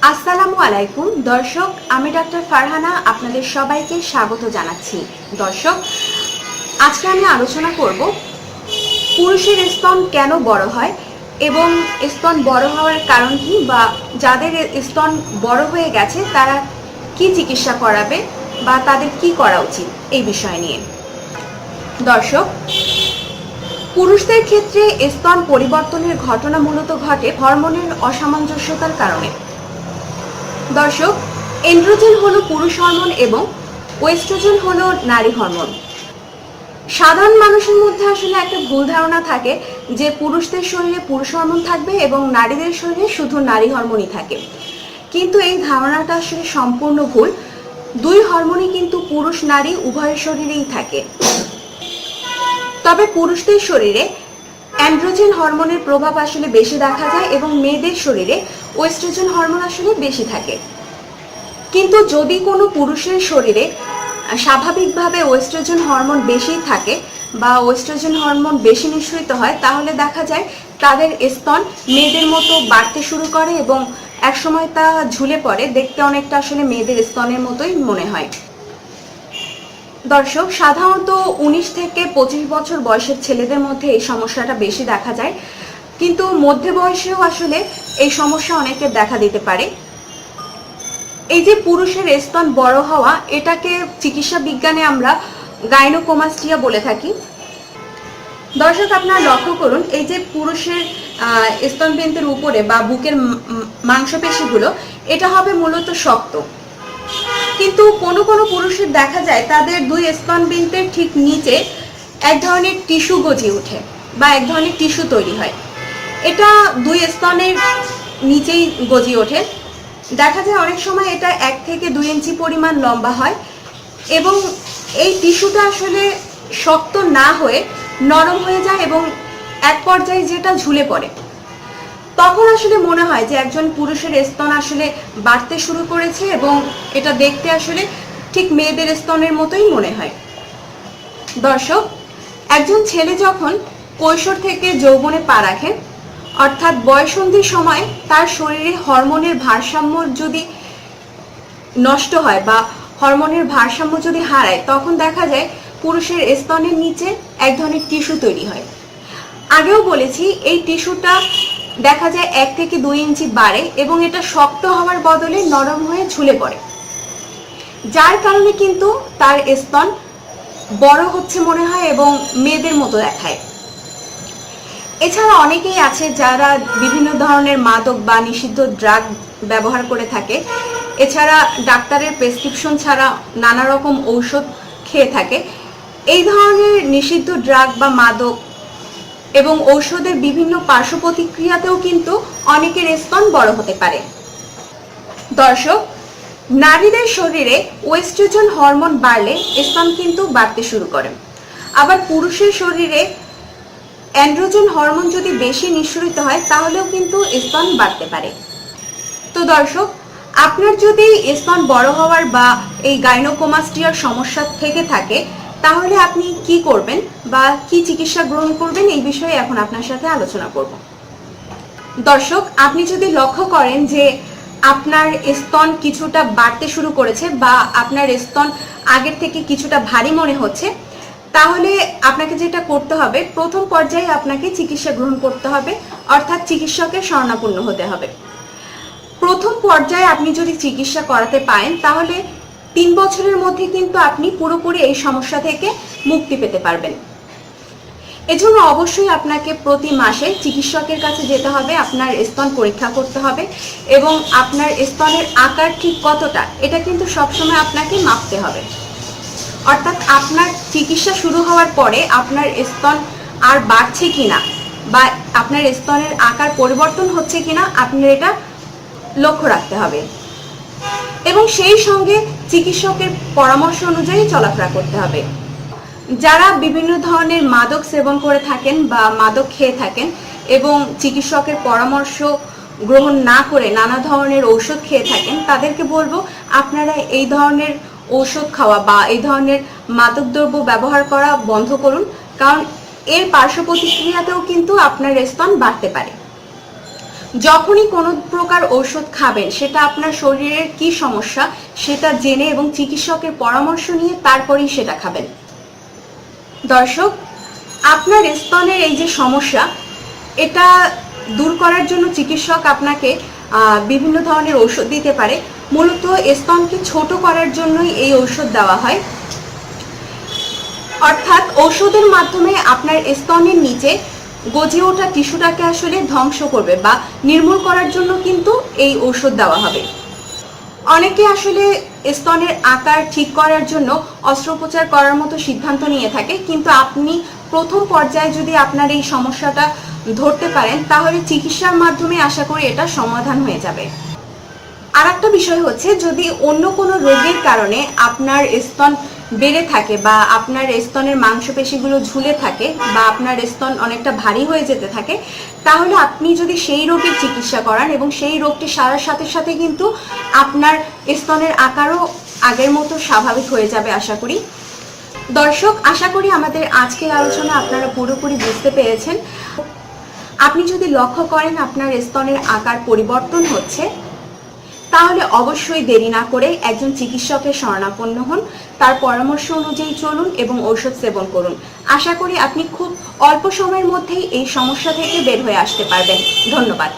আসসালামু আলাইকুম দর্শক, আমি ডাক্তার ফারহানা আপনাদের সবাইকে স্বাগত জানাচ্ছি। দর্শক, আজকে আমি আলোচনা করব পুরুষের স্তন কেন বড় হয় এবং স্তন বড় হওয়ার কারণ কি, বা যাদের স্তন বড় হয়ে গেছে তারা কি চিকিৎসা করাবে বা তাদের কি করা উচিত এই বিষয় নিয়ে। দর্শক, পুরুষদের ক্ষেত্রে স্তন পরিবর্তনের ঘটনা মূলত ঘটে হরমোনের অসামঞ্জস্যতার কারণে। দর্শক, এন্ড্রোজেন হলো পুরুষ হরমোন এবং ওয়েস্ট্রোজেন হলো নারী হরমোন। সাধারণ মানুষের মধ্যে আসলে একটা ভুল ধারণা থাকে যে পুরুষদের শরীরে পুরুষ হরমোন থাকবে এবং নারীদের শরীরে শুধু নারী হরমোনই থাকে, কিন্তু এই ধারণাটা আসলে সম্পূর্ণ ভুল। দুই হরমোনই কিন্তু পুরুষ নারী উভয়ের শরীরেই থাকে। তবে পুরুষদের শরীরে অ্যান্ড্রোজেন হরমোনের প্রভাব আসলে বেশি দেখা যায় এবং মেয়েদের শরীরে ওয়েস্ট্রোজেন হরমোন আসলে বেশি থাকে। কিন্তু যদি কোনো পুরুষের শরীরে স্বাভাবিকভাবে ওয়েস্ট্রোজেন হরমোন বেশি থাকে বা ওয়েস্ট্রোজেন হরমোন বেশি নিঃসৃত হয়, তাহলে দেখা যায় তাদের স্তন মেয়েদের মতো বাড়তে শুরু করে এবং একসময় তা ঝুলে পড়ে, দেখতে অনেকটা আসলে মেয়েদের স্তনের মতোই মনে হয়। দর্শক, সাধারণত 19 থেকে 25 বছর বয়সের ছেলেদের মধ্যে এই সমস্যাটা বেশি দেখা যায়, কিন্তু মধ্য বয়সেও আসলে এই সমস্যা অনেকের দেখা দিতে পারে। এই যে পুরুষের স্তন বড় হওয়া, এটাকে চিকিৎসা বিজ্ঞানে আমরা গাইনোকোমাস্টিয়া বলে থাকি। দর্শক, আপনারা লক্ষ্য করুন, এই যে পুরুষের স্তনবেন্তের উপরে বা বুকের মাংসপেশিগুলো, এটা হবে মূলত শক্ত, কিন্তু কোনো কোনো পুরুষের দেখা যায় তাদের দুই স্তনবেন্তের ঠিক নিচে এক ধরনের টিস্যু গজিয়ে ওঠে বা এক ধরনের টিস্যু তৈরি হয়। এটা দুই স্তনের নিচেই গজিয়ে ওঠে। দেখা যায় অনেক সময় এটা 1 থেকে 2 ইঞ্চি পরিমাণ লম্বা হয় এবং এই টিস্যুটা আসলে শক্ত না হয়ে নরম হয়ে যায় এবং এক পর্যায়ে যেটা ঝুলে পড়ে। তখন আসলে মনে হয় যে একজন পুরুষের স্তন আসলে বাড়তে শুরু করেছে এবং এটা দেখতে আসলে ঠিক মেয়েদের স্তনের মতোই মনে হয়। দর্শক, একজন ছেলে যখন কৈশোর থেকে যৌবনে পা রাখে, অর্থাৎ বয়ঃসন্ধির সময় তার শরীরে হরমোনের ভারসাম্য যদি নষ্ট হয় বা হরমোনের ভারসাম্য যদি হারায়, তখন দেখা যায় পুরুষের স্তনের নিচে এক ধরনের টিস্যু তৈরি হয়। আগেও বলেছি, এই টিস্যুটা দেখা যায় 1 থেকে 2 ইঞ্চি বাড়ে এবং এটা শক্ত হওয়ার বদলে নরম হয়ে ঝুলে পড়ে, যার কারণে কিন্তু তার স্তন বড় হচ্ছে মনে হয় এবং মেয়েদের মতো দেখায়। এছাড়া অনেকেই আছে যারা বিভিন্ন ধরনের মাদক বা নিষিদ্ধ ড্রাগ ব্যবহার করে থাকে। এছাড়া ডাক্তারের প্রেসক্রিপশন ছাড়া নানা রকম ঔষধ খেয়ে থাকে। এই ধরনের নিষিদ্ধ ড্রাগ বা মাদক এবং ঔষধের বিভিন্ন পার্শ্ব প্রতিক্রিয়াতেও কিন্তু অনেকের স্তন বড় হতে পারে। দর্শক, নারীদের শরীরে ওয়েস্ট্রোজেন হরমোন বাড়লে স্তন কিন্তু বাড়তে শুরু করে, আবার পুরুষের শরীরে অ্যান্ড্রোজেন হরমোন যদি বেশি নিঃসৃত হয় তাহলেও কিন্তু স্তন বাড়তে পারে। তো দর্শক, আপনার যদি স্তন বড় হওয়ার বা এই গাইনোকোমাস্টিয়ার সমস্যা থেকে থাকে, তাহলে আপনি কি করবেন বা কি চিকিৎসা গ্রহণ করবেন এই বিষয়ে এখন আপনার সাথে আলোচনা করব। দর্শক, আপনি যদি লক্ষ্য করেন যে আপনার স্তন কিছুটা বাড়তে শুরু করেছে বা আপনার স্তন আগের থেকে কিছুটা ভারী মনে হচ্ছে, তাহলে আপনাকে যেটা করতে হবে, প্রথম পর্যায়ে আপনাকে চিকিৎসা গ্রহণ করতে হবে, অর্থাৎ চিকিৎসকের শরণাপন্ন হতে হবে। প্রথম পর্যায়ে আপনি যদি চিকিৎসা করাতে পারেন, তাহলে 3 বছরের মধ্যে কিন্তু আপনি পুরোপুরি এই সমস্যা থেকে মুক্তি পেতে পারবেন। এজন্য অবশ্যই আপনাকে প্রতি মাসে চিকিৎসকের কাছে যেতে হবে, আপনার স্তন পরীক্ষা করতে হবে এবং আপনার স্তনের আকার ঠিক কতটা এটা কিন্তু সবসময় আপনাকে মাপতে হবে। অর্থাৎ আপনার চিকিৎসা শুরু হওয়ার পরে আপনার স্তন আর বাড়ছে কিনা বা আপনার স্তনের আকার পরিবর্তন হচ্ছে কিনা আপনার এটা লক্ষ্য রাখতে হবে এবং সেই সঙ্গে চিকিৎসকের পরামর্শ অনুযায়ী চলাফেরা করতে হবে। যারা বিভিন্ন ধরনের মাদক সেবন করে থাকেন বা মাদক খেয়ে থাকেন এবং চিকিৎসকের পরামর্শ গ্রহণ না করে নানা ধরনের ঔষধ খেয়ে থাকেন, তাদেরকে বলবো আপনারা এই ধরনের ঔষধ খাওয়া বা এই ধরনের মাদকদ্রব্য ব্যবহার করা বন্ধ করুন, কারণ এর পার্শ্ব প্রতিক্রিয়াতেও কিন্তু আপনার স্তন বাড়তে পারে। যখনই কোনো প্রকার ঔষধ খাবেন সেটা আপনার শরীরের কি সমস্যা সেটা জেনে এবং চিকিৎসকের পরামর্শ নিয়ে তারপরেই সেটা খাবেন। দর্শক, আপনার স্তনের এই যে সমস্যা, এটা দূর করার জন্য চিকিৎসক আপনাকে বিভিন্ন ধরনের ঔষধ দিতে পারে। মূলত স্তনকে ছোট করার জন্যই এই ঔষধ দেওয়া হয়। অর্থাৎ ঔষধের মাধ্যমে আপনার স্তনের নিচে গজে ওঠা টিস্যুটাকে আসলে ধ্বংস করবে বা নির্মূল করার জন্য কিন্তু এই ঔষধ দেওয়া হবে। অনেকে আসলে স্তনের আকার ঠিক করার জন্য অস্ত্রোপচার করার মতো সিদ্ধান্ত নিয়ে থাকে, কিন্তু আপনি প্রথম পর্যায়ে যদি আপনার এই সমস্যাটা ধরতে পারেন তাহলে চিকিৎসার মাধ্যমে আশা করি এটা সমাধান হয়ে যাবে। আর একটা বিষয় হচ্ছে, যদি অন্য কোনো রোগের কারণে আপনার স্তন বেড়ে থাকে বা আপনার স্তনের মাংসপেশিগুলো ঝুলে থাকে বা আপনার স্তন অনেকটা ভারী হয়ে যেতে থাকে, তাহলে আপনি যদি সেই রোগের চিকিৎসা করান এবং সেই রোগটি সারার সাথে সাথে কিন্তু আপনার স্তনের আকারও আগের মতো স্বাভাবিক হয়ে যাবে আশা করি। দর্শক, আশা করি আমাদের আজকের আলোচনা আপনারা পুরোপুরি বুঝতে পেরেছেন। আপনি যদি লক্ষ্য করেন আপনার স্তনের আকার পরিবর্তন হচ্ছে, তাহলে অবশ্যই দেরি না করে একজন চিকিৎসকের শরণাপন্ন হন, তার পরামর্শ অনুযায়ী চলুন এবং ঔষধ সেবন করুন। আশা করি আপনি খুব অল্প সময়ের মধ্যেই এই সমস্যা থেকে বের হয়ে আসতে পারবেন। ধন্যবাদ।